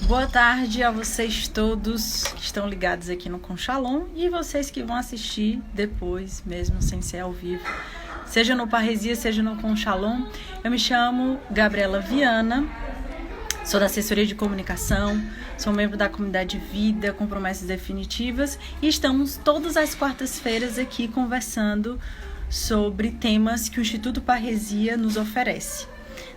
Boa tarde a vocês todos que estão ligados aqui no Conchalon e vocês que vão assistir depois, mesmo sem ser ao vivo, seja no Parresia, seja no Conchalon. Eu me chamo Gabriela Viana, sou da assessoria de comunicação, sou membro da comunidade Vida com Promessas Definitivas e estamos todas as quartas-feiras aqui conversando sobre temas que o Instituto Parresia nos oferece.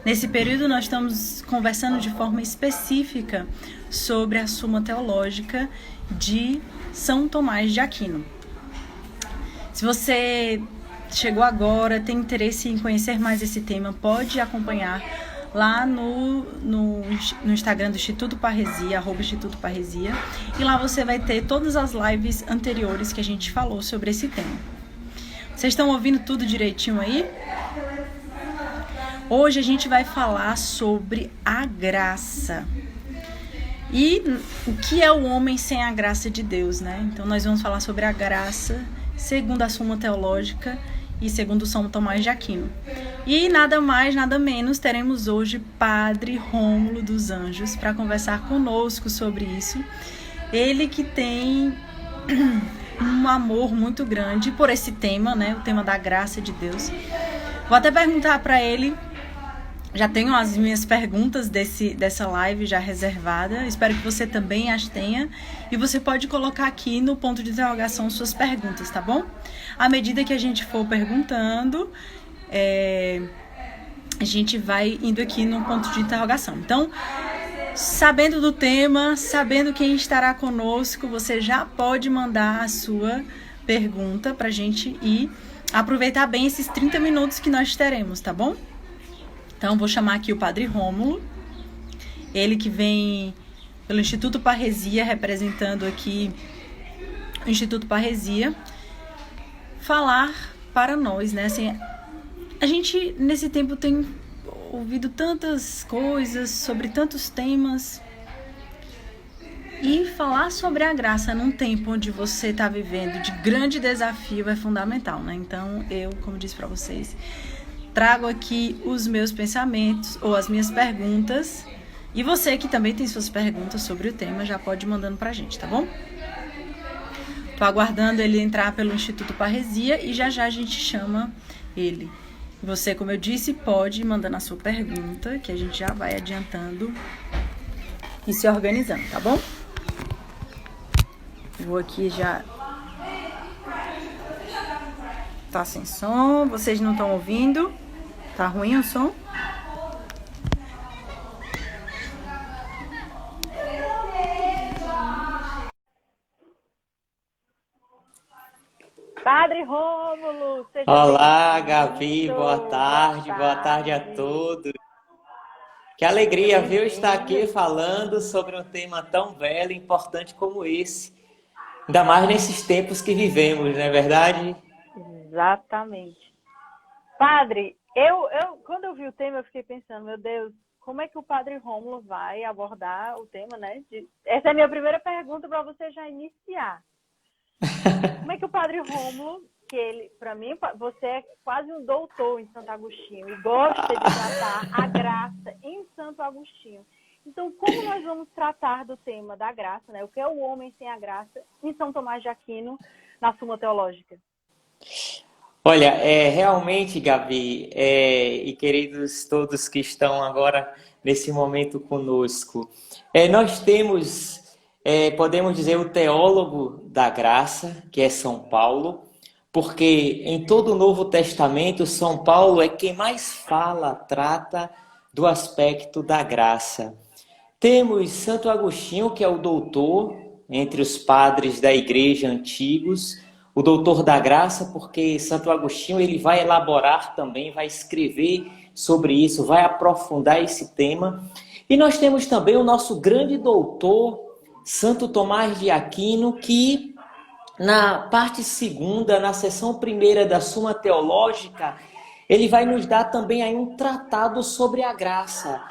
Nesse período, nós estamos conversando de forma específica sobre a Suma Teológica de São Tomás de Aquino. Se você chegou agora, tem interesse em conhecer mais esse tema, pode acompanhar lá no Instagram do Instituto Parresia, @InstitutoParresia, e lá você vai ter todas as lives anteriores que a gente falou sobre esse tema. Vocês estão ouvindo tudo direitinho aí? Hoje a gente vai falar sobre a graça. E o que é o homem sem a graça de Deus, né? Então nós vamos falar sobre a graça segundo a Suma Teológica e segundo São Tomás de Aquino. E nada mais, nada menos, teremos hoje Padre Rômulo dos Anjos para conversar conosco sobre isso. Ele que tem um amor muito grande por esse tema, né? O tema da graça de Deus. Vou até perguntar para ele. Já tenho as minhas perguntas dessa live já reservada. Espero que você também as tenha. E você pode colocar aqui no ponto de interrogação suas perguntas, tá bom? À medida que a gente for perguntando, a gente vai indo aqui no ponto de interrogação. Então, sabendo do tema, sabendo quem estará conosco, você já pode mandar a sua pergunta pra gente e aproveitar bem esses 30 minutos que nós teremos, tá bom? Então, vou chamar aqui o Padre Rômulo, ele que vem pelo Instituto Parresia, representando aqui o Instituto Parresia, falar para nós, né? Assim, a gente, nesse tempo, tem ouvido tantas coisas sobre tantos temas, e falar sobre a graça num tempo onde você está vivendo de grande desafio é fundamental, né? Então, eu, como disse para vocês, trago aqui os meus pensamentos ou as minhas perguntas. E você que também tem suas perguntas sobre o tema, já pode ir mandando pra gente, tá bom? Tô aguardando ele entrar pelo Instituto Parresia e já a gente chama ele. Você, como eu disse, pode ir mandando a sua pergunta, que a gente já vai adiantando e se organizando, tá bom? Vou aqui já... Tá sem som, vocês não estão ouvindo? Tá ruim o som? Padre Rômulo, seja Olá, Gabi, boa tarde a todos. Que alegria, viu, estar aqui falando sobre um tema tão belo e importante como esse. Ainda mais nesses tempos que vivemos, não é verdade? Exatamente. Padre, eu quando eu vi o tema, eu fiquei pensando, meu Deus, como é que o Padre Rômulo vai abordar o tema, né? Essa é a minha primeira pergunta para você já iniciar. Como é que o Padre Rômulo, que ele, para mim, você é quase um doutor em Santo Agostinho e gosta de tratar a graça em Santo Agostinho. Então, como nós vamos tratar do tema da graça, né? O que é o homem sem a graça em São Tomás de Aquino, na Suma Teológica? Olha, realmente, Gabi, e queridos todos que estão agora nesse momento conosco, nós temos, podemos dizer, o teólogo da graça, que é São Paulo, porque em todo o Novo Testamento, São Paulo é quem mais fala, trata do aspecto da graça. Temos Santo Agostinho, que é o doutor entre os padres da igreja antigos, o doutor da graça, porque Santo Agostinho ele vai elaborar também, vai escrever sobre isso, vai aprofundar esse tema. E nós temos também o nosso grande doutor, Santo Tomás de Aquino, que na parte segunda, na seção primeira da Suma Teológica, ele vai nos dar também aí um tratado sobre a graça.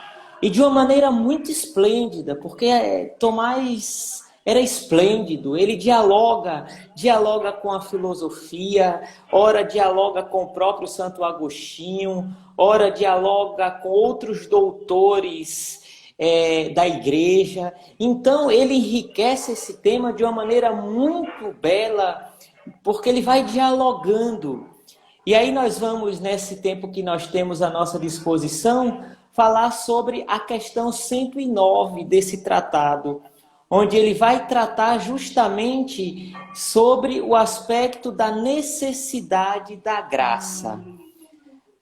E de uma maneira muito esplêndida, porque Tomás era esplêndido, ele dialoga com a filosofia, ora dialoga com o próprio Santo Agostinho, ora dialoga com outros doutores da igreja. Então, ele enriquece esse tema de uma maneira muito bela, porque ele vai dialogando. E aí nós vamos, nesse tempo que nós temos à nossa disposição, falar sobre a questão 109 desse tratado, onde ele vai tratar justamente sobre o aspecto da necessidade da graça.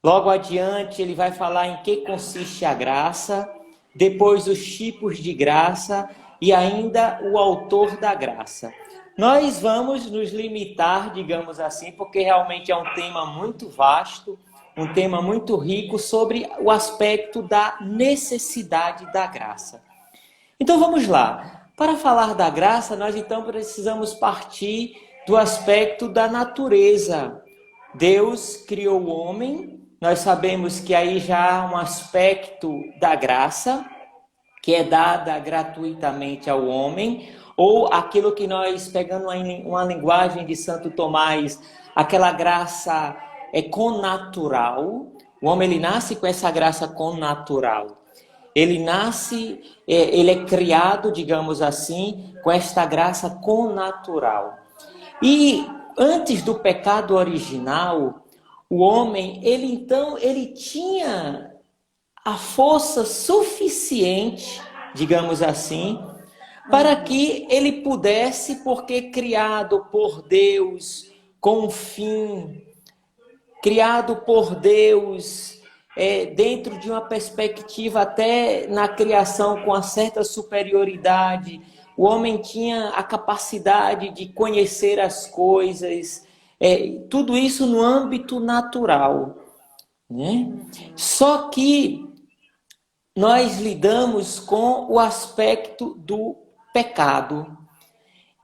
Logo adiante, ele vai falar em que consiste a graça, depois os tipos de graça e ainda o autor da graça. Nós vamos nos limitar, digamos assim, porque realmente é um tema muito vasto, um tema muito rico sobre o aspecto da necessidade da graça. Então vamos lá. Para falar da graça, nós então precisamos partir do aspecto da natureza. Deus criou o homem, nós sabemos que aí já há um aspecto da graça, que é dada gratuitamente ao homem, ou aquilo que nós, pegando uma linguagem de Santo Tomás, aquela graça connatural. O homem ele nasce com essa graça connatural. Ele nasce, ele é criado, digamos assim, com esta graça connatural. E antes do pecado original, o homem, ele tinha a força suficiente, digamos assim, para que ele pudesse, porque criado por Deus com um fim, criado por Deus dentro de uma perspectiva até na criação com uma certa superioridade, o homem tinha a capacidade de conhecer as coisas, tudo isso no âmbito natural, né? Só que nós lidamos com o aspecto do pecado.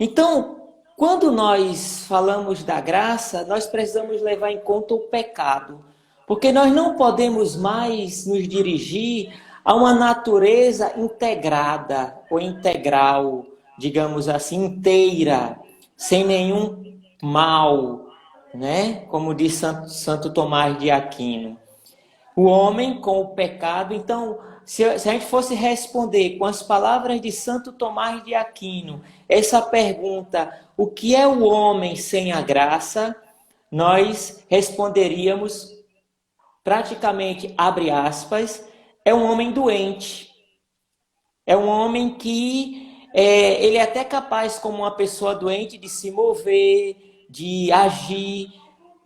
Então, quando nós falamos da graça, nós precisamos levar em conta o pecado, porque nós não podemos mais nos dirigir a uma natureza integrada ou integral, digamos assim, inteira, sem nenhum mal, né? Como diz Santo Tomás de Aquino. O homem com o pecado, então, se a gente fosse responder com as palavras de Santo Tomás de Aquino, essa pergunta, o que é o homem sem a graça? Nós responderíamos, praticamente, abre aspas, é um homem doente. É um homem que ele é até capaz, como uma pessoa doente, de se mover, de agir,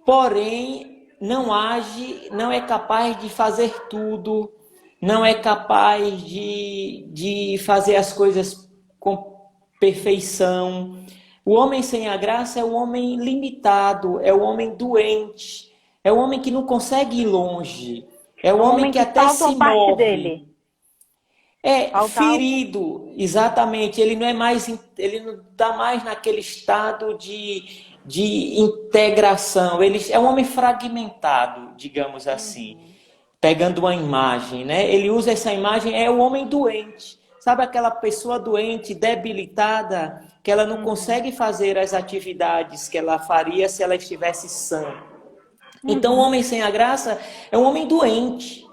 porém não age, não é capaz de fazer tudo, não é capaz de fazer as coisas com perfeição. O homem sem a graça é o homem limitado, é o homem doente, é o homem que não consegue ir longe, é o homem que até se morre. Dele. Ferido, exatamente. Ele não está mais naquele estado de integração. Ele é um homem fragmentado, digamos assim. Pegando uma imagem, né? Ele usa essa imagem, é o homem doente. Sabe aquela pessoa doente, debilitada, que ela não consegue fazer as atividades que ela faria se ela estivesse sã. Então, o homem sem a graça é um homem doente.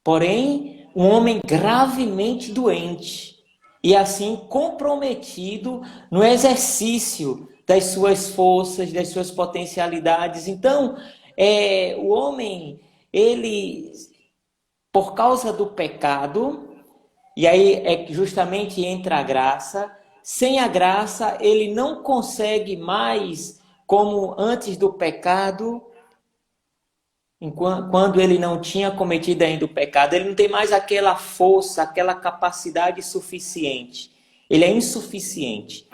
Porém, um homem gravemente doente. E assim comprometido no exercício das suas forças, das suas potencialidades. Então, o homem, ele, por causa do pecado, e aí justamente entra a graça, sem a graça ele não consegue mais, como antes do pecado, quando ele não tinha cometido ainda o pecado, ele não tem mais aquela força, aquela capacidade suficiente. Ele é insuficiente.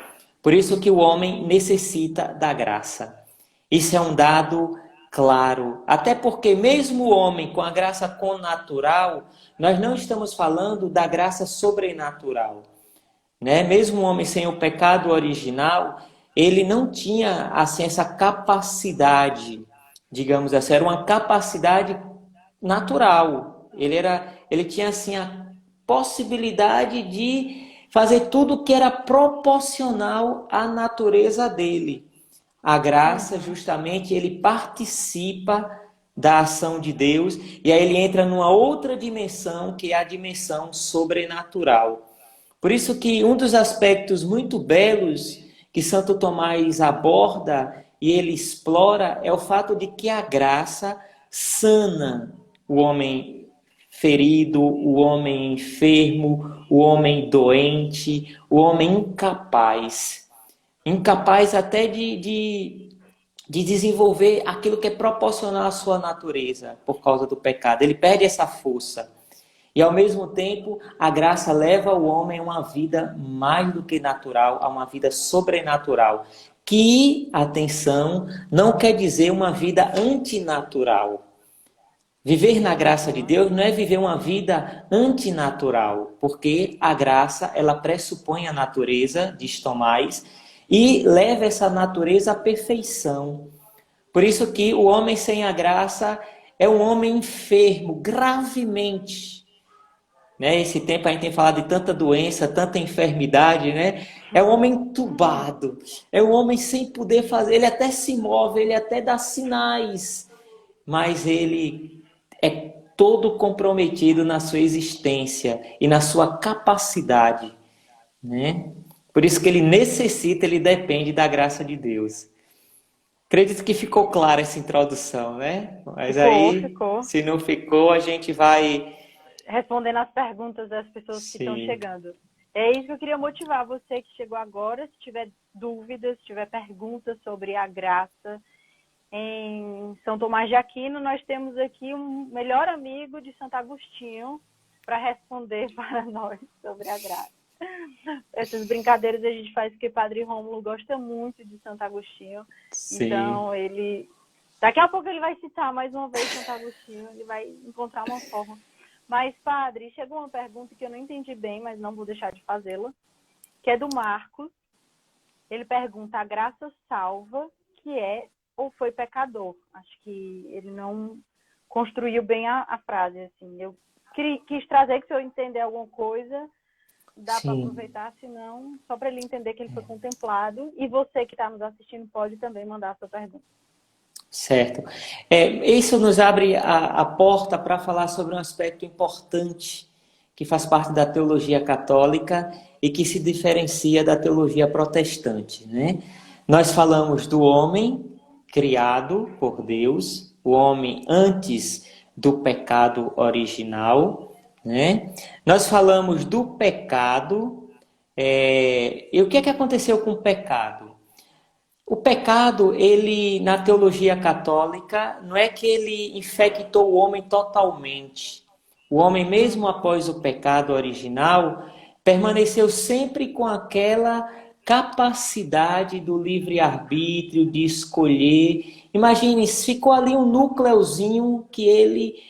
Por isso que o homem necessita da graça. Isso é um dado claro. Até porque mesmo o homem com a graça connatural, nós não estamos falando da graça sobrenatural, né? Mesmo o homem sem o pecado original, ele não tinha assim, essa capacidade, digamos assim, era uma capacidade natural. Ele tinha assim a possibilidade de fazer tudo que era proporcional à natureza dele. A graça, justamente, ele participa da ação de Deus, e aí ele entra numa outra dimensão, que é a dimensão sobrenatural. Por isso que um dos aspectos muito belos que Santo Tomás aborda e ele explora é o fato de que a graça sana o homem ferido, o homem enfermo, o homem doente, o homem incapaz. Incapaz até de desenvolver aquilo que é proporcional à sua natureza por causa do pecado. Ele perde essa força. E ao mesmo tempo, a graça leva o homem a uma vida mais do que natural, a uma vida sobrenatural. Que, atenção, não quer dizer uma vida antinatural. Viver na graça de Deus não é viver uma vida antinatural, porque a graça, ela pressupõe a natureza, diz Tomás, e leva essa natureza à perfeição. Por isso que o homem sem a graça é um homem enfermo, gravemente. Né? Esse tempo a gente tem falado de tanta doença, tanta enfermidade, né? É um homem entubado, é um homem sem poder fazer, ele até se move, ele até dá sinais, mas ele é todo comprometido na sua existência e na sua capacidade, né? Por isso que ele necessita, ele depende da graça de Deus. Acredito que ficou clara essa introdução, né? Mas Ficou. Se não ficou, a gente vai respondendo as perguntas das pessoas que estão chegando. É isso que eu queria motivar você que chegou agora. Se tiver dúvidas, se tiver perguntas sobre a graça em São Tomás de Aquino, nós temos aqui um melhor amigo de Santo Agostinho para responder para nós sobre a graça. Essas brincadeiras a gente faz porque Padre Rômulo gosta muito de Santo Agostinho. Sim. Então, daqui a pouco ele vai citar mais uma vez Santo Agostinho, ele vai encontrar uma forma. Mas, Padre, chegou uma pergunta que eu não entendi bem, mas não vou deixar de fazê-la, que é do Marcos. Ele pergunta: a graça salva, que é ou foi pecador? Acho que ele não construiu bem a frase. Assim. Eu quis trazer que, se eu entender alguma coisa, dá para aproveitar, senão, só para ele entender que ele foi contemplado. E você que está nos assistindo pode também mandar a sua pergunta. Certo. Isso nos abre a porta para falar sobre um aspecto importante que faz parte da teologia católica e que se diferencia da teologia protestante, né? Nós falamos do homem criado por Deus, o homem antes do pecado original, né? Nós falamos do pecado, e o que é que aconteceu com o pecado? O pecado, ele, na teologia católica, não é que ele infectou o homem totalmente. O homem, mesmo após o pecado original, permaneceu sempre com aquela capacidade do livre-arbítrio, de escolher. Imagine, ficou ali um núcleozinho que ele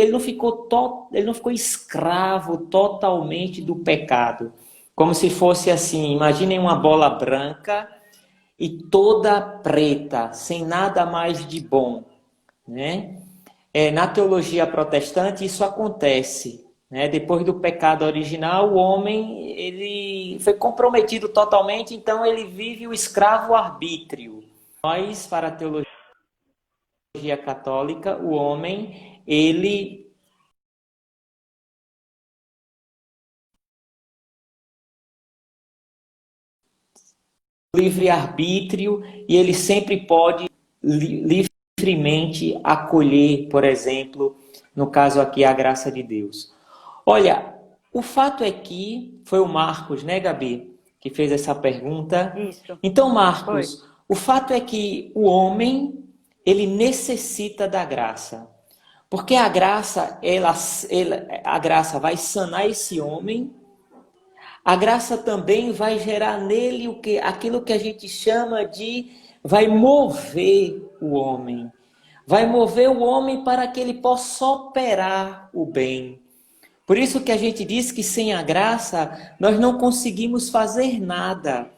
não ficou escravo totalmente do pecado. Como se fosse assim, imaginem uma bola branca e toda preta, sem nada mais de bom, né? Na teologia protestante isso acontece, né? Depois do pecado original, o homem ele foi comprometido totalmente, então ele vive o escravo-arbítrio. Nós, para a teologia católica, o homem, ele livre-arbítrio e ele sempre pode livremente acolher, por exemplo, no caso aqui, a graça de Deus. Olha, o fato é que foi o Marcos, né, Gabi, que fez essa pergunta. Isso. Então, Marcos, o fato é que o homem, ele necessita da graça. Porque a graça, a graça vai sanar esse homem. A graça também vai gerar nele aquilo que a gente chama de... vai mover o homem. Vai mover o homem para que ele possa operar o bem. Por isso que a gente diz que sem a graça nós não conseguimos fazer nada.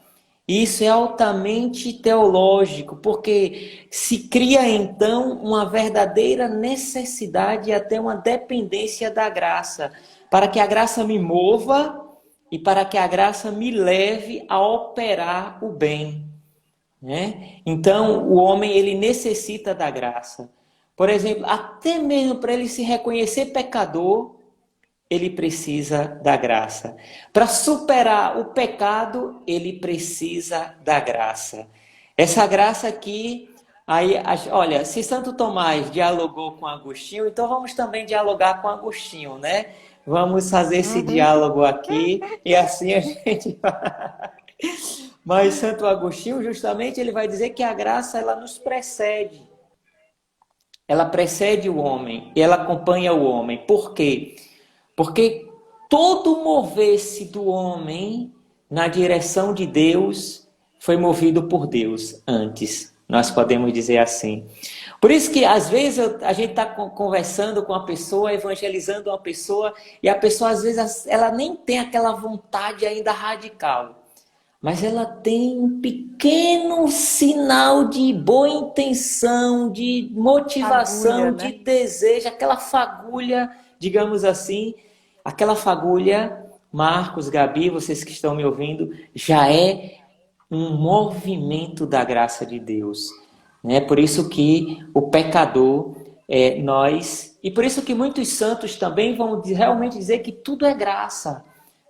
Isso é altamente teológico, porque se cria então uma verdadeira necessidade e até uma dependência da graça, para que a graça me mova e para que a graça me leve a operar o bem, né? Então, o homem ele necessita da graça. Por exemplo, até mesmo para ele se reconhecer pecador, ele precisa da graça. Para superar o pecado, ele precisa da graça. Essa graça aqui, aí, olha, se Santo Tomás dialogou com Agostinho, então vamos também dialogar com Agostinho, né? Vamos fazer esse diálogo aqui e assim a gente vai. Mas Santo Agostinho, justamente, ele vai dizer que a graça, ela nos precede. Ela precede o homem e ela acompanha o homem. Por quê? Porque todo mover-se do homem na direção de Deus foi movido por Deus antes. Nós podemos dizer assim. Por isso que às vezes a gente está conversando com uma pessoa, evangelizando uma pessoa, e a pessoa às vezes ela nem tem aquela vontade ainda radical. Mas ela tem um pequeno sinal de boa intenção, de motivação, Fagulha, né? de desejo, aquela fagulha, digamos assim, aquela fagulha, Marcos, Gabi, vocês que estão me ouvindo, já é um movimento da graça de Deus. Né? Por isso que o pecador é nós, e por isso que muitos santos também vão realmente dizer que tudo é graça.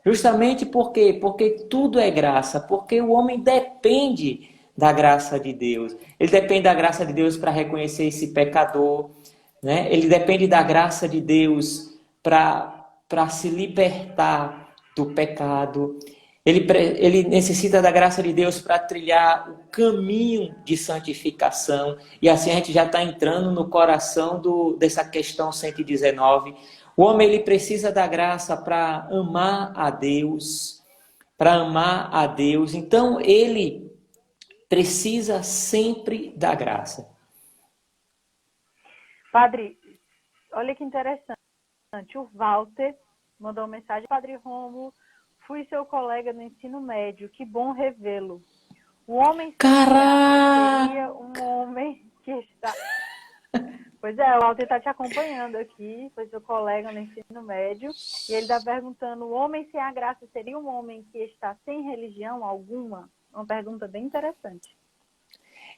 Justamente por quê? Porque tudo é graça, porque o homem depende da graça de Deus. Ele depende da graça de Deus para reconhecer esse pecador, né? Ele depende da graça de Deus para se libertar do pecado. Ele necessita da graça de Deus para trilhar o caminho de santificação. E assim a gente já está entrando no coração dessa questão 119. O homem ele precisa da graça para amar a Deus, Então ele precisa sempre da graça. Padre, olha que interessante. O Walter mandou uma mensagem. Padre Rômulo, fui seu colega no ensino médio. Que bom revê-lo. O homem sem graça seria um homem que está... Pois é, o Walter está te acompanhando aqui, foi seu colega no ensino médio, e ele está perguntando, o homem sem a graça seria um homem que está sem religião alguma? Uma pergunta bem interessante.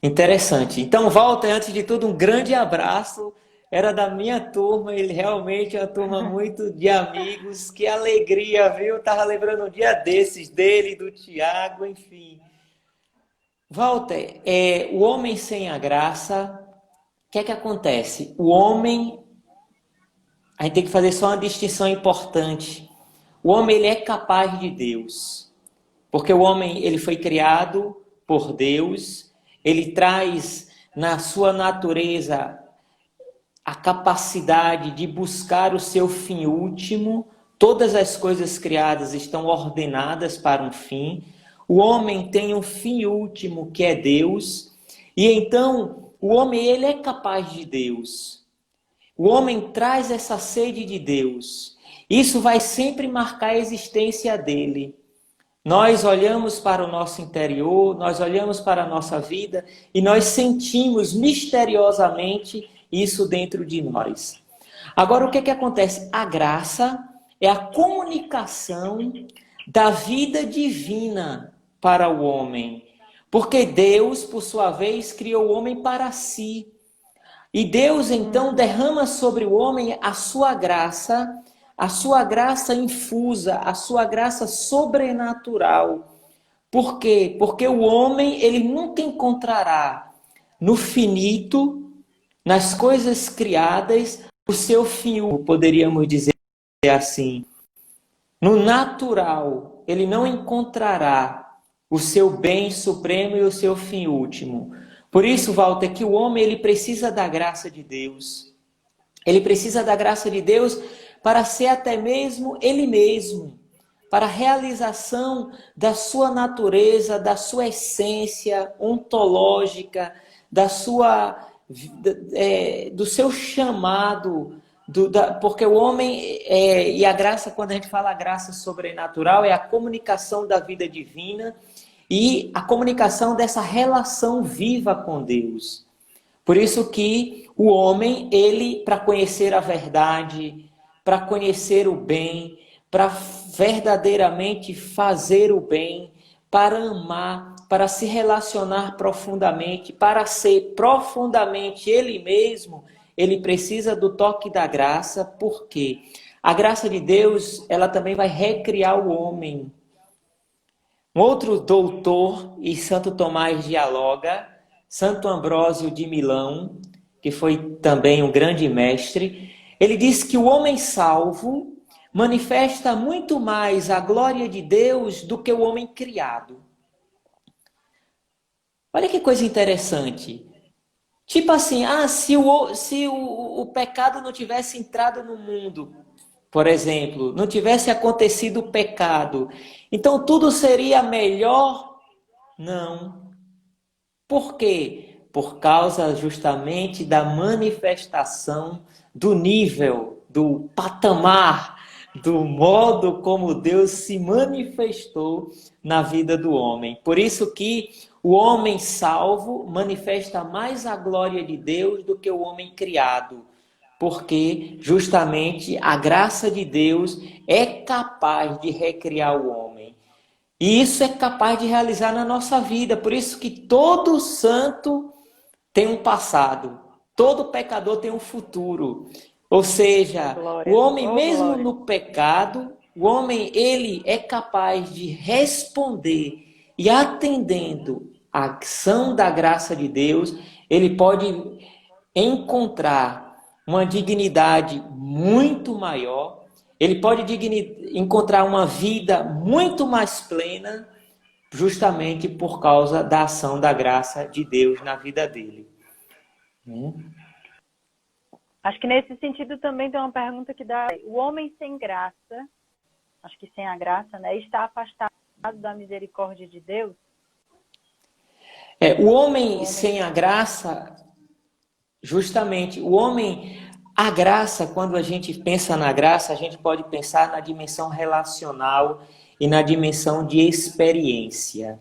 Interessante. Então, Walter, antes de tudo, um grande abraço. Era da minha turma, ele realmente é uma turma muito de amigos. Que alegria, viu? Estava lembrando um dia desses, dele, do Tiago, enfim. Walter, o homem sem a graça... O que acontece? O homem, a gente tem que fazer só uma distinção importante. O homem ele é capaz de Deus, porque o homem ele foi criado por Deus, ele traz na sua natureza a capacidade de buscar o seu fim último. Todas as coisas criadas estão ordenadas para um fim. O homem tem um fim último que é Deus, e então o homem ele é capaz de Deus. O homem traz essa sede de Deus. Isso vai sempre marcar a existência dele. Nós olhamos para o nosso interior, nós olhamos para a nossa vida e nós sentimos misteriosamente isso dentro de nós. Agora, o que acontece? A graça é a comunicação da vida divina para o homem. Porque Deus, por sua vez, criou o homem para si. E Deus, então, derrama sobre o homem a sua graça infusa, a sua graça sobrenatural. Por quê? Porque o homem, ele nunca encontrará no finito, nas coisas criadas, o seu fim, poderíamos dizer assim. No natural, ele não encontrará o seu bem supremo e o seu fim último. Por isso, Walter, que o homem ele precisa da graça de Deus. Ele precisa da graça de Deus para ser até mesmo ele mesmo, para a realização da sua natureza, da sua essência ontológica, do seu chamado. Porque o homem, e a graça, quando a gente fala graça sobrenatural, é a comunicação da vida divina e a comunicação dessa relação viva com Deus. Por isso que o homem, ele, para conhecer a verdade, para conhecer o bem, para verdadeiramente fazer o bem, para amar, para se relacionar profundamente, para ser profundamente ele mesmo, ele precisa do toque da graça, porque a graça de Deus, ela também vai recriar o homem. Um outro doutor, e Santo Tomás dialoga, Santo Ambrósio de Milão, que foi também um grande mestre, ele diz que o homem salvo manifesta muito mais a glória de Deus do que o homem criado. Olha que coisa interessante. Tipo assim, se o pecado não tivesse entrado no mundo, por exemplo, não tivesse acontecido o pecado, então tudo seria melhor? Não. Por quê? Por causa justamente da manifestação do nível, do patamar, do modo como Deus se manifestou na vida do homem. Por isso que o homem salvo manifesta mais a glória de Deus do que o homem criado. Porque justamente a graça de Deus é capaz de recriar o homem. E isso é capaz de realizar na nossa vida. Por isso que todo santo tem um passado. Todo pecador tem um futuro. Ou seja, Glória. o homem Oh, mesmo glória. no pecado, o homem ele é capaz de responder e atendendo à ação da graça de Deus, ele pode encontrar uma dignidade muito maior, ele pode encontrar uma vida muito mais plena, justamente por causa da ação da graça de Deus na vida dele. Acho que nesse sentido também tem uma pergunta que dá: o homem sem graça, acho que sem a graça, né, está afastado da misericórdia de Deus? O homem sem a graça, justamente, a graça, quando a gente pensa na graça, a gente pode pensar na dimensão relacional e na dimensão de experiência,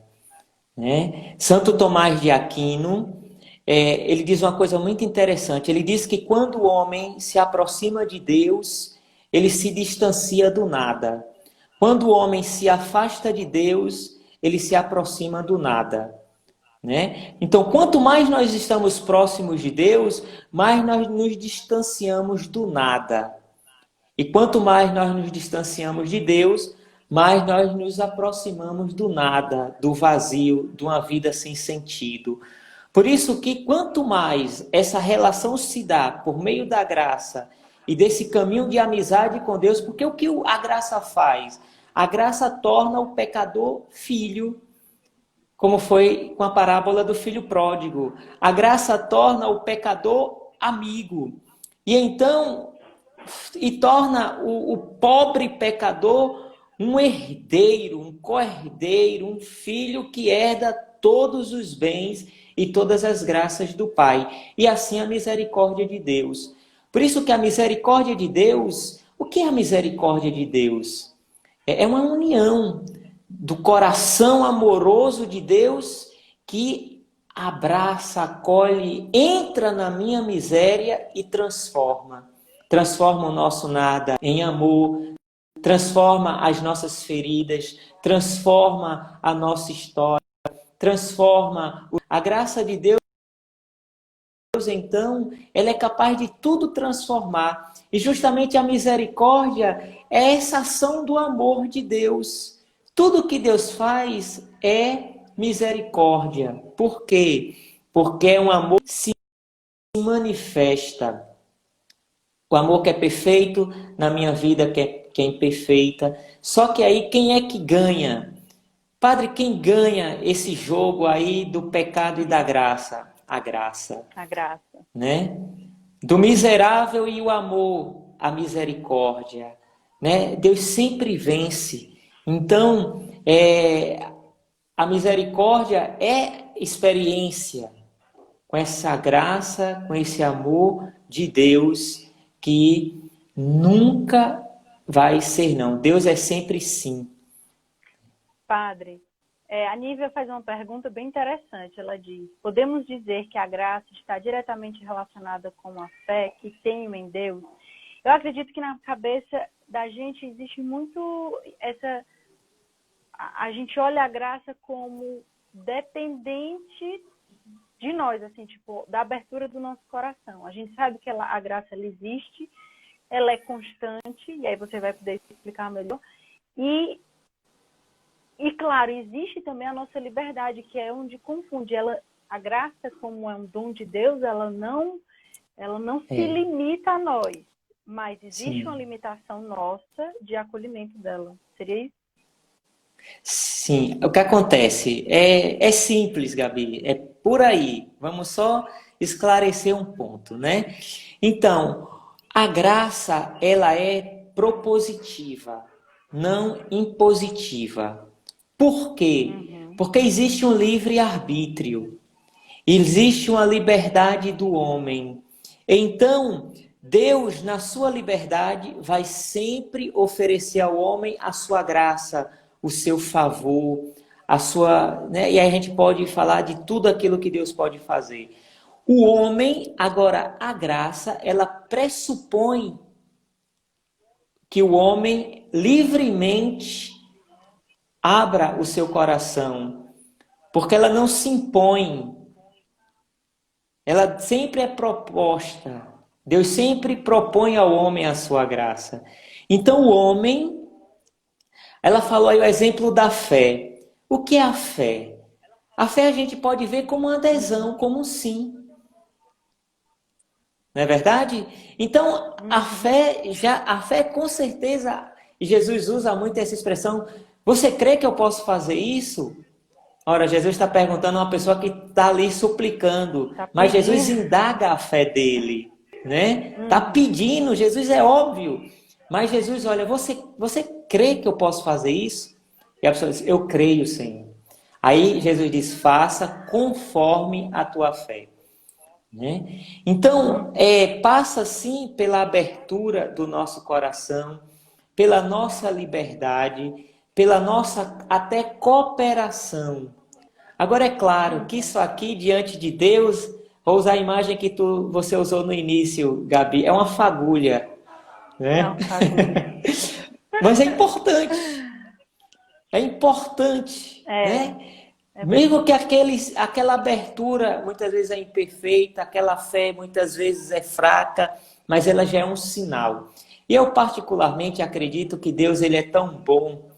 né? Santo Tomás de Aquino, ele diz uma coisa muito interessante. Ele diz que quando o homem se aproxima de Deus, ele se distancia do nada. Quando o homem se afasta de Deus, ele se aproxima do nada, né? Então, quanto mais nós estamos próximos de Deus, mais nós nos distanciamos do nada. E quanto mais nós nos distanciamos de Deus, mais nós nos aproximamos do nada, do vazio, de uma vida sem sentido. Por isso que quanto mais essa relação se dá por meio da graça e desse caminho de amizade com Deus, porque o que a graça faz? A graça torna o pecador filho, como foi com a parábola do filho pródigo. A graça torna o pecador amigo. E então, torna o pobre pecador um herdeiro, um co-herdeiro, um filho que herda todos os bens e todas as graças do Pai. E assim a misericórdia de Deus. Por isso que a misericórdia de Deus, o que é a misericórdia de Deus? É uma união do coração amoroso de Deus que abraça, acolhe, entra na minha miséria e transforma. Transforma o nosso nada em amor, transforma as nossas feridas, transforma a nossa história, transforma. A graça de Deus, então, ela é capaz de tudo transformar. E justamente a misericórdia é essa ação do amor de Deus. Tudo que Deus faz é misericórdia. Por quê? Porque é um amor que se manifesta. O amor que é perfeito na minha vida, que é imperfeita. Só que aí quem é que ganha? Padre, quem ganha esse jogo aí do pecado e da graça? A graça. A graça. Né? Do miserável e o amor, a misericórdia. Né? Deus sempre vence. Então, a misericórdia é experiência com essa graça, com esse amor de Deus que nunca vai ser não. Deus é sempre sim. Padre, a Nívia faz uma pergunta bem interessante. Ela diz: podemos dizer que a graça está diretamente relacionada com a fé que tenho em Deus? Eu acredito que na cabeça da gente existe muito essa... A gente olha a graça como dependente de nós, assim, tipo, da abertura do nosso coração. A gente sabe que a graça, ela existe, ela é constante, e aí você vai poder explicar melhor. E claro, existe também a nossa liberdade, que é onde confunde. A graça, como é um dom de Deus, ela não se limita a nós, mas existe uma limitação nossa de acolhimento dela. Seria isso? Sim, o que acontece é simples, Gabi, é por aí. Vamos só esclarecer um ponto, né? Então, a graça, ela é propositiva, não impositiva. Por quê? Porque existe um livre-arbítrio, existe uma liberdade do homem. Então, Deus, na sua liberdade, vai sempre oferecer ao homem a sua graça, o seu favor, a sua, né? E aí a gente pode falar de tudo aquilo que Deus pode fazer. O homem, agora, a graça, ela pressupõe que o homem livremente abra o seu coração, porque ela não se impõe, ela sempre é proposta. Deus sempre propõe ao homem a sua graça. Então o homem, ela falou aí o exemplo da fé. O que é a fé? A fé a gente pode ver como uma adesão, como um sim. Não é verdade? Então a fé com certeza, e Jesus usa muito essa expressão, você crê que eu posso fazer isso? Ora, Jesus está perguntando a uma pessoa que está ali suplicando, mas Jesus indaga a fé dele, né? Está pedindo, Jesus é óbvio. Mas Jesus, olha, você crê que eu posso fazer isso? E a pessoa diz, eu creio, Senhor. Aí Jesus diz, faça conforme a tua fé. Né? Então, passa sim pela abertura do nosso coração, pela nossa liberdade, pela nossa até cooperação. Agora é claro que isso aqui diante de Deus, vou usar a imagem que você usou no início, Gabi, é uma fagulha, né? É uma fagulha. Mas é importante, né? Mesmo que aquela abertura muitas vezes é imperfeita, aquela fé muitas vezes é fraca, mas ela já é um sinal. E eu particularmente acredito que Deus ele é tão bom,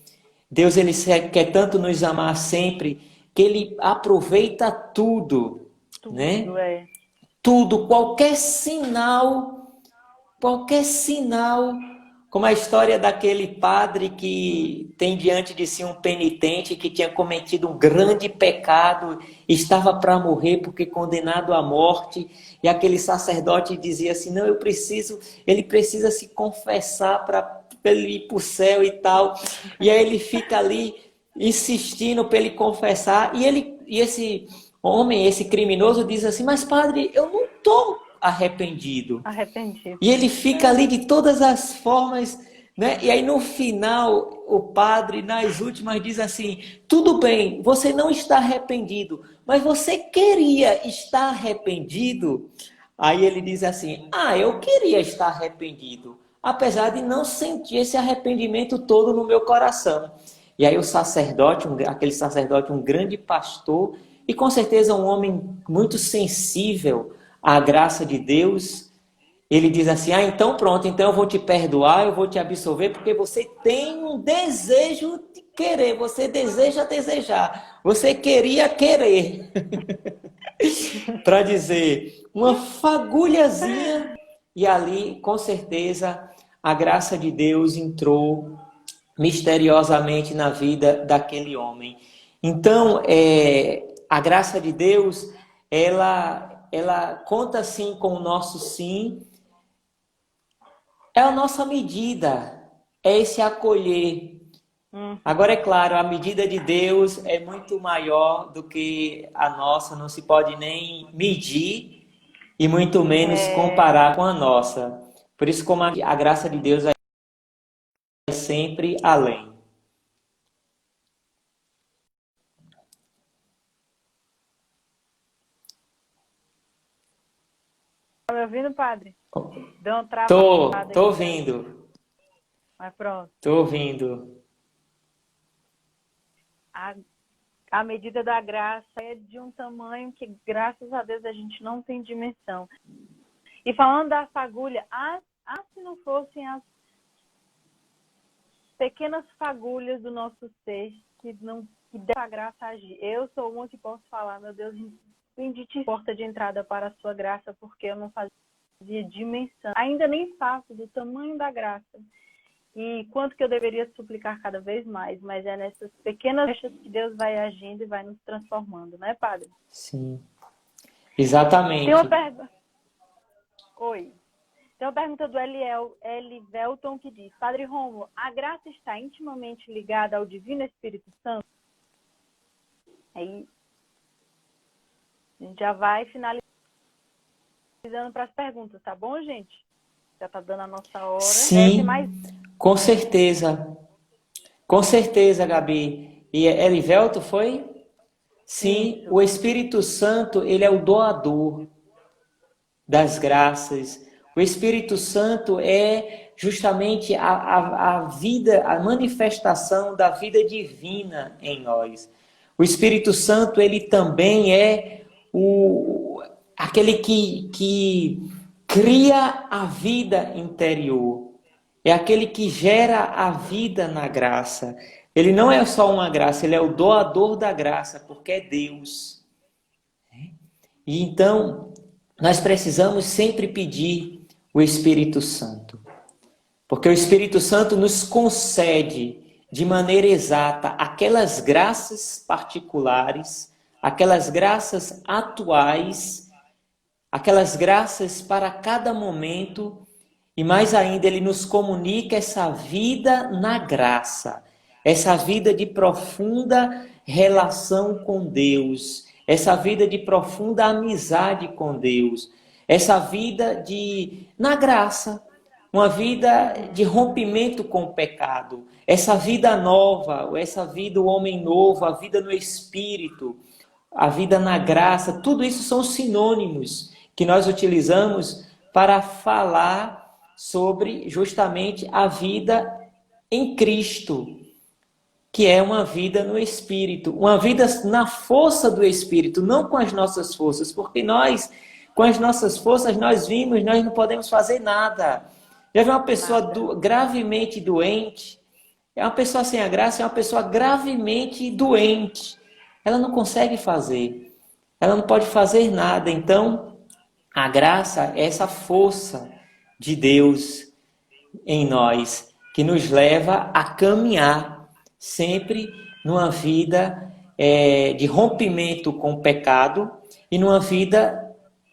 Deus ele quer tanto nos amar sempre, que ele aproveita tudo, né? Tudo, qualquer sinal, como a história daquele padre que tem diante de si um penitente que tinha cometido um grande pecado, estava para morrer porque condenado à morte, e aquele sacerdote dizia assim, não, ele precisa se confessar para ele ir para o céu e tal, e aí ele fica ali insistindo para ele confessar, e esse homem, esse criminoso diz assim, mas padre, eu não estou arrependido. E ele fica ali de todas as formas, né? E aí no final, o padre, nas últimas, diz assim, tudo bem, você não está arrependido, mas você queria estar arrependido? Aí ele diz assim, eu queria estar arrependido, apesar de não sentir esse arrependimento todo no meu coração. E aí o sacerdote, aquele sacerdote, um grande pastor, e com certeza um homem muito sensível à graça de Deus, ele diz assim, então pronto, então eu vou te perdoar, eu vou te absolver, porque você tem um desejo de querer, você deseja desejar, você queria querer. Para dizer, uma fagulhazinha, e ali, com certeza, a graça de Deus entrou misteriosamente na vida daquele homem. Então, a graça de Deus, ela conta sim com o nosso sim, é a nossa medida, é esse acolher. Agora, é claro, a medida de Deus é muito maior do que a nossa, não se pode nem medir e muito menos comparar com a nossa. Por isso, como a graça de Deus é sempre além. Tá me ouvindo, padre? Deu um Tô ouvindo. Mas pronto. Tô ouvindo. a medida da graça é de um tamanho que, graças a Deus, a gente não tem dimensão. E falando da fagulha, se não fossem as pequenas fagulhas do nosso ser que dão a graça agir. Eu sou uma que posso falar, meu Deus, bendite porta de entrada para a sua graça, porque eu não fazia dimensão. Ainda nem faço do tamanho da graça. E quanto que eu deveria suplicar cada vez mais, mas é nessas pequenas brechas que Deus vai agindo e vai nos transformando, né, Padre? Sim, exatamente. Tem uma pergunta. Oi. Tem uma pergunta do Elivelton que diz: Padre Rômulo, a graça está intimamente ligada ao Divino Espírito Santo? Aí a gente já vai finalizando para as perguntas, tá bom, gente? Já está dando a nossa hora. Sim, com certeza. Com certeza, Gabi. E Elivelto foi? Sim, isso. O Espírito Santo, ele é o doador das graças. O Espírito Santo é justamente a vida, a manifestação da vida divina em nós. O Espírito Santo, ele também é aquele que cria a vida interior. É aquele que gera a vida na graça. Ele não é só uma graça, ele é o doador da graça, porque é Deus. E então, nós precisamos sempre pedir o Espírito Santo. Porque o Espírito Santo nos concede de maneira exata aquelas graças particulares, aquelas graças atuais, aquelas graças para cada momento, e mais ainda, ele nos comunica essa vida na graça, essa vida de profunda relação com Deus, essa vida de profunda amizade com Deus, essa vida na graça, uma vida de rompimento com o pecado, essa vida nova, essa vida do homem novo, a vida no Espírito, a vida na graça, tudo isso são sinônimos que nós utilizamos para falar sobre justamente a vida em Cristo, que é uma vida no Espírito, uma vida na força do Espírito, não com as nossas forças, porque nós, com as nossas forças, nós não podemos fazer nada. Já viu uma pessoa gravemente doente? É uma pessoa sem a graça, é uma pessoa gravemente doente. Ela não consegue fazer, ela não pode fazer nada. Então, a graça é essa força de Deus em nós, que nos leva a caminhar sempre numa vida de rompimento com o pecado e numa vida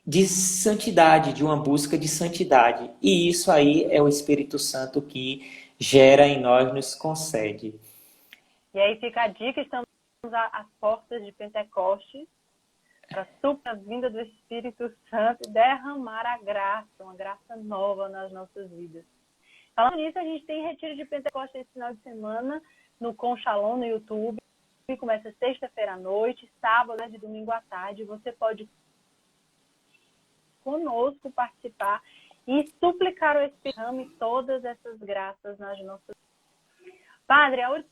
de santidade, de uma busca de santidade. E isso aí é o Espírito Santo que gera em nós, nos concede. E aí fica a dica, estamos às portas de Pentecostes, para a vinda do Espírito Santo e derramar a graça, uma graça nova nas nossas vidas. Falando nisso, a gente tem retiro de Pentecostes esse final de semana no Com Shalom no YouTube. Começa sexta-feira à noite, sábado e domingo à tarde. Você pode conosco participar e suplicar o Espírito Santo todas essas graças nas nossas vidas. Padre, a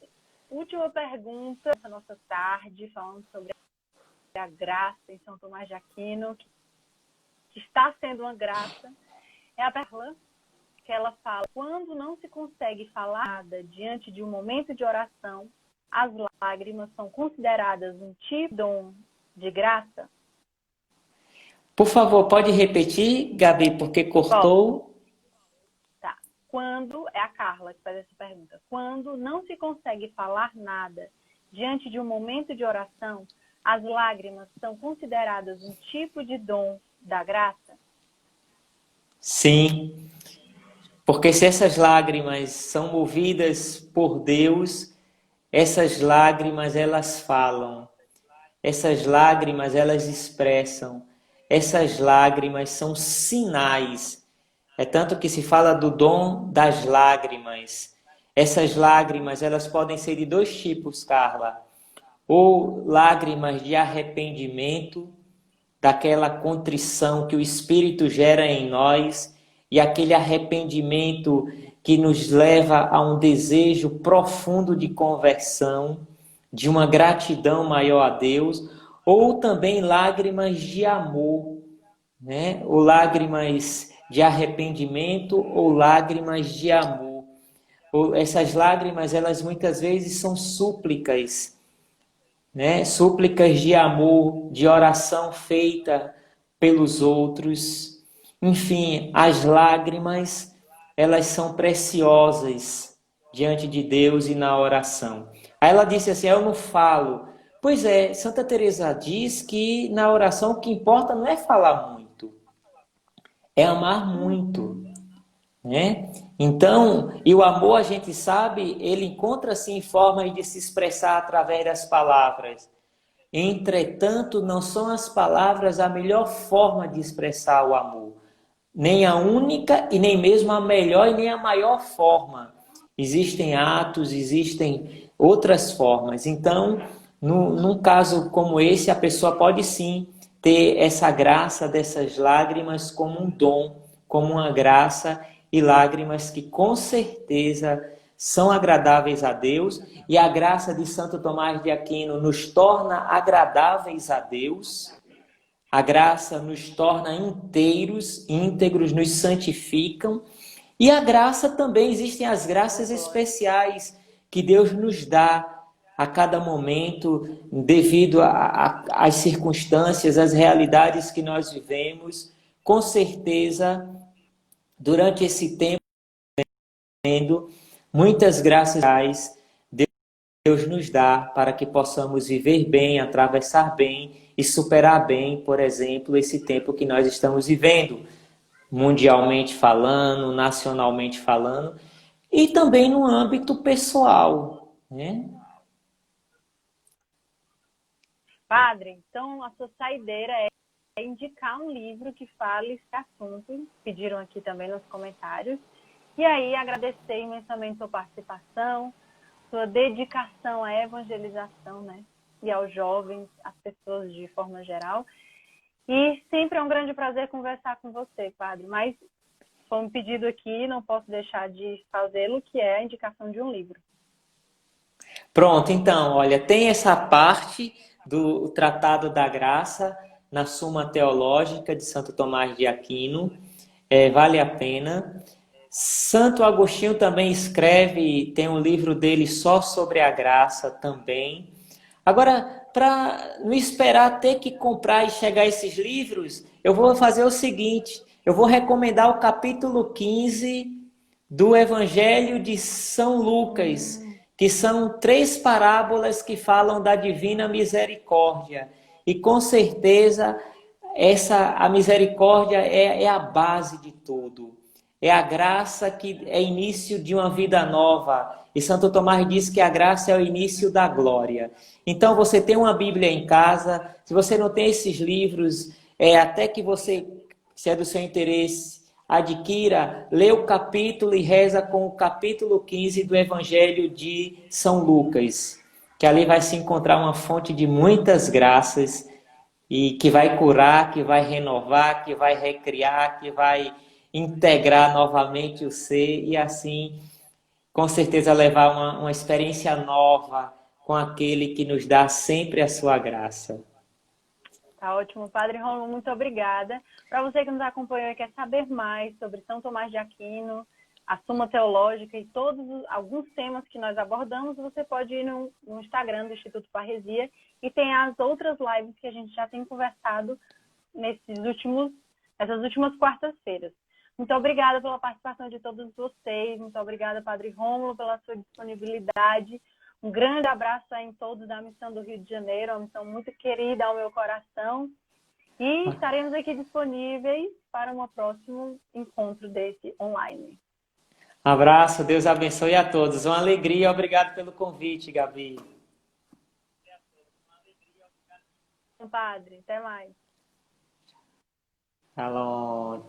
última pergunta da nossa tarde, falando sobre a graça em São Tomás de Aquino, que está sendo uma graça, é a perla que ela fala: quando não se consegue falar nada diante de um momento de oração, as lágrimas são consideradas um tipo de dom de graça? Por favor, pode repetir, Gabi, porque cortou. Tá. Quando, é a Carla que faz essa pergunta, quando não se consegue falar nada diante de um momento de oração, as lágrimas são consideradas um tipo de dom da graça? Sim, porque se essas lágrimas são movidas por Deus, essas lágrimas elas falam, essas lágrimas elas expressam, essas lágrimas são sinais. É tanto que se fala do dom das lágrimas. Essas lágrimas elas podem ser de dois tipos, Carla. Ou lágrimas de arrependimento, daquela contrição que o Espírito gera em nós, e aquele arrependimento que nos leva a um desejo profundo de conversão, de uma gratidão maior a Deus, ou também lágrimas de amor, né? Ou lágrimas de arrependimento, ou lágrimas de amor. Ou essas lágrimas, elas muitas vezes são súplicas, né? Súplicas de amor, de oração feita pelos outros. Enfim, as lágrimas, elas são preciosas diante de Deus e na oração. Aí ela disse assim: eu não falo. Pois é, Santa Teresa diz que na oração o que importa não é falar muito, é amar muito, né? Então, e o amor, a gente sabe, ele encontra-se em formas de se expressar através das palavras. Entretanto, não são as palavras a melhor forma de expressar o amor, nem a única e nem mesmo a melhor e nem a maior forma. Existem atos, existem outras formas. Então, num caso como esse, a pessoa pode sim ter essa graça dessas lágrimas como um dom, como uma graça, e lágrimas que com certeza são agradáveis a Deus, e a graça de Santo Tomás de Aquino nos torna agradáveis a Deus. A graça nos torna inteiros, íntegros, nos santificam. E a graça também, existem as graças especiais que Deus nos dá a cada momento, devido às circunstâncias, às realidades que nós vivemos. Com certeza, durante esse tempo, muitas graças Deus nos dá para que possamos viver bem, atravessar bem e superar bem, por exemplo, esse tempo que nós estamos vivendo, mundialmente falando, nacionalmente falando, e também no âmbito pessoal, né? Padre, então a sua saideira é indicar um livro que fale esse assunto, pediram aqui também nos comentários, e aí agradecer imensamente sua participação, sua dedicação à evangelização, né? E aos jovens, às pessoas de forma geral. E sempre é um grande prazer conversar com você, Padre. Mas foi um pedido aqui, não posso deixar de fazê-lo, que é a indicação de um livro. Pronto, então, olha, tem essa parte do Tratado da Graça na Suma Teológica de Santo Tomás de Aquino, vale a pena. Santo Agostinho também escreve, tem um livro dele só sobre a graça também. Agora, para não esperar ter que comprar e chegar esses livros, eu vou fazer o seguinte, eu vou recomendar o capítulo 15 do Evangelho de São Lucas, que são 3 parábolas que falam da divina misericórdia. E com certeza a misericórdia é a base de tudo. É a graça que é início de uma vida nova. E Santo Tomás diz que a graça é o início da glória. Então você tem uma Bíblia em casa, se você não tem esses livros, até que você, se é do seu interesse, adquira, lê o capítulo e reza com o capítulo 15 do Evangelho de São Lucas, que ali vai se encontrar uma fonte de muitas graças e que vai curar, que vai renovar, que vai recriar, que vai integrar novamente o ser e assim, com certeza, levar uma experiência nova com aquele que nos dá sempre a sua graça. Tá ótimo, Padre Rômulo, muito obrigada. Para você que nos acompanhou e quer saber mais sobre São Tomás de Aquino, a Suma Teológica e alguns temas que nós abordamos, você pode ir no Instagram do Instituto Parresia e tem as outras lives que a gente já tem conversado nessas últimas quartas-feiras. Muito obrigada pela participação de todos vocês, muito obrigada, Padre Rômulo, pela sua disponibilidade. Um grande abraço em todos da Missão do Rio de Janeiro, uma missão muito querida ao meu coração. E estaremos aqui disponíveis para um próximo encontro desse online. Abraço, Deus abençoe a todos. Uma alegria, obrigado pelo convite, Gabi. Padre, até mais. Alô.